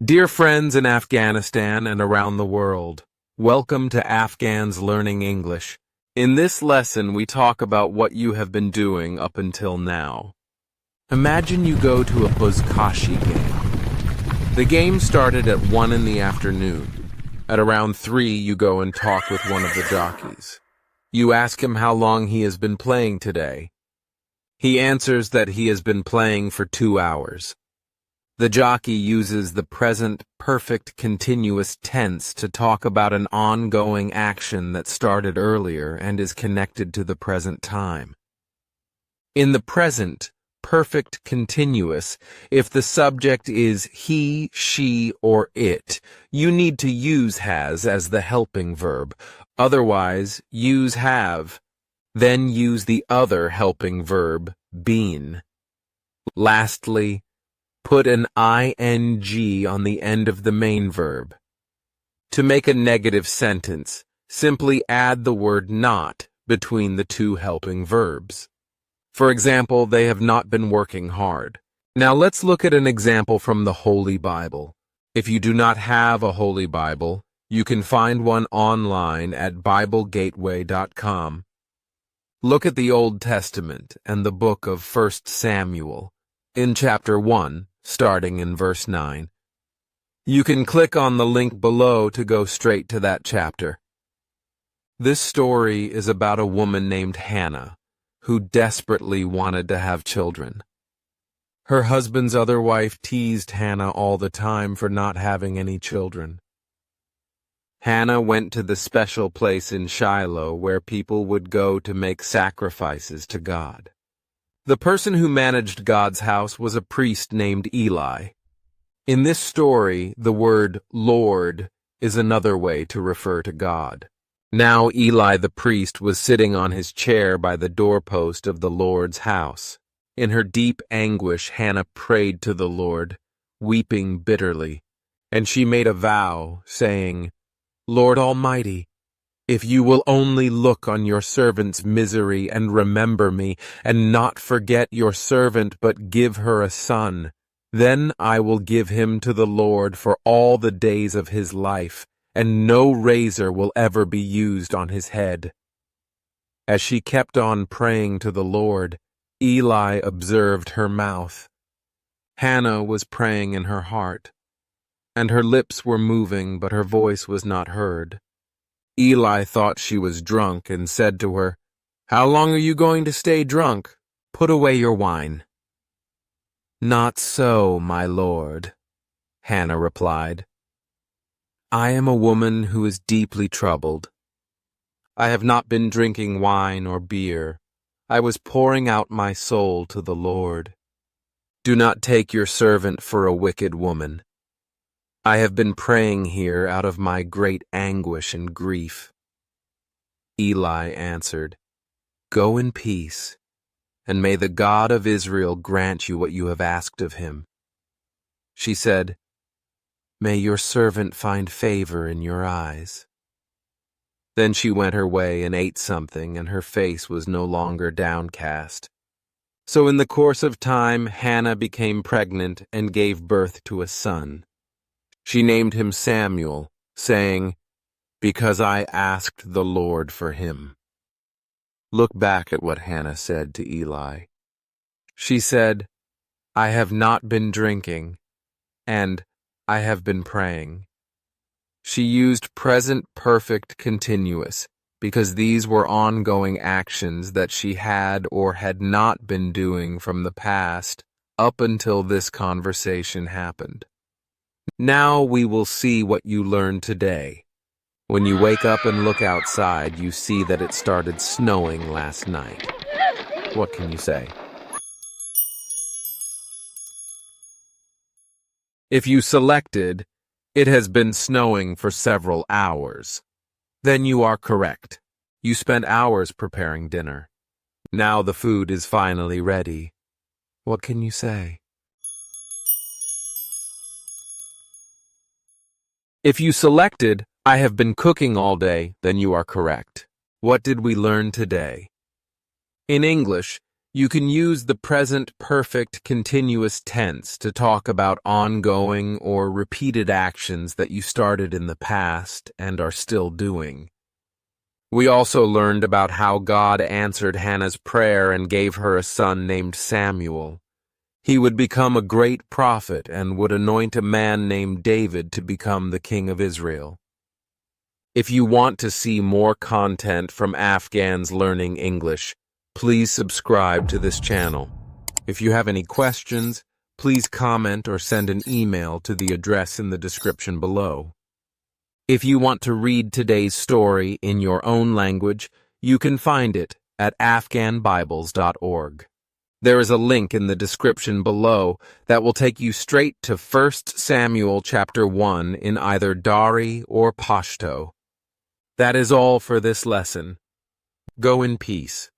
Dear friends in Afghanistan and around the world, welcome to Afghans Learning English. In this lesson, we talk about what you have been doing up until now. Imagine you go to a buzkashi game. The game started at 1 in the afternoon. At around 3, you go and talk with one of the jockeys. You ask him how long he has been playing today. He answers that he has been playing for 2 hours. The jockey uses the present perfect continuous tense to talk about an ongoing action that started earlier and is connected to the present time. In the present perfect continuous, if the subject is he, she, or it, you need to use has as the helping verb. Otherwise, use have. Then use the other helping verb, been. Lastly, put an ing on the end of the main verb. To make a negative sentence, simply add the word not between the two helping verbs. For example, they have not been working hard. Now let's look at an example from the Holy Bible. If you do not have a Holy Bible, you can find one online at BibleGateway.com. Look at the Old Testament and the book of 1 Samuel. In chapter 1, starting in verse 9. You can click on the link below to go straight to that chapter. This story is about a woman named Hannah, who desperately wanted to have children. Her husband's other wife teased Hannah all the time for not having any children. Hannah went to the special place in Shiloh where people would go to make sacrifices to God. The person who managed God's house was a priest named Eli. In this story, the word Lord is another way to refer to God. Now Eli the priest was sitting on his chair by the doorpost of the Lord's house. In her deep anguish, Hannah prayed to the Lord, weeping bitterly, and she made a vow, saying, "Lord Almighty, if you will only look on your servant's misery and remember me, and not forget your servant but give her a son, then I will give him to the Lord for all the days of his life, and no razor will ever be used on his head." As she kept on praying to the Lord, Eli observed her mouth. Hannah was praying in her heart, and her lips were moving, but her voice was not heard. Eli thought she was drunk and said to her, "How long are you going to stay drunk? Put away your wine." "Not so, my lord," Hannah replied. "I am a woman who is deeply troubled. I have not been drinking wine or beer. I was pouring out my soul to the Lord. Do not take your servant for a wicked woman. I have been praying here out of my great anguish and grief." Eli answered, "Go in peace, and may the God of Israel grant you what you have asked of him." She said, "May your servant find favor in your eyes." Then she went her way and ate something, and her face was no longer downcast. So in the course of time, Hannah became pregnant and gave birth to a son. She named him Samuel, saying, "Because I asked the Lord for him." Look back at what Hannah said to Eli. She said, "I have not been drinking," and "I have been praying." She used present perfect continuous because these were ongoing actions that she had or had not been doing from the past up until this conversation happened. Now we will see what you learned today. When you wake up and look outside, you see that it started snowing last night. What can you say? If you selected, "It has been snowing for several hours," then you are correct. You spent hours preparing dinner. Now the food is finally ready. What can you say? If you selected, "I have been cooking all day," then you are correct. What did we learn today? In English, You can use the present perfect continuous tense to talk about ongoing or repeated actions that you started in the past and are still doing. We also learned about how God answered Hannah's prayer and gave her a son named Samuel. He would become a great prophet and would anoint a man named David to become the king of Israel. If you want to see more content from Afghans Learning English, please subscribe to this channel. If you have any questions, please comment or send an email to the address in the description below. If you want to read today's story in your own language, you can find it at afghanbibles.org. There is a link in the description below that will take you straight to 1 Samuel chapter 1 in either Dari or Pashto. That is all for this lesson. Go in peace.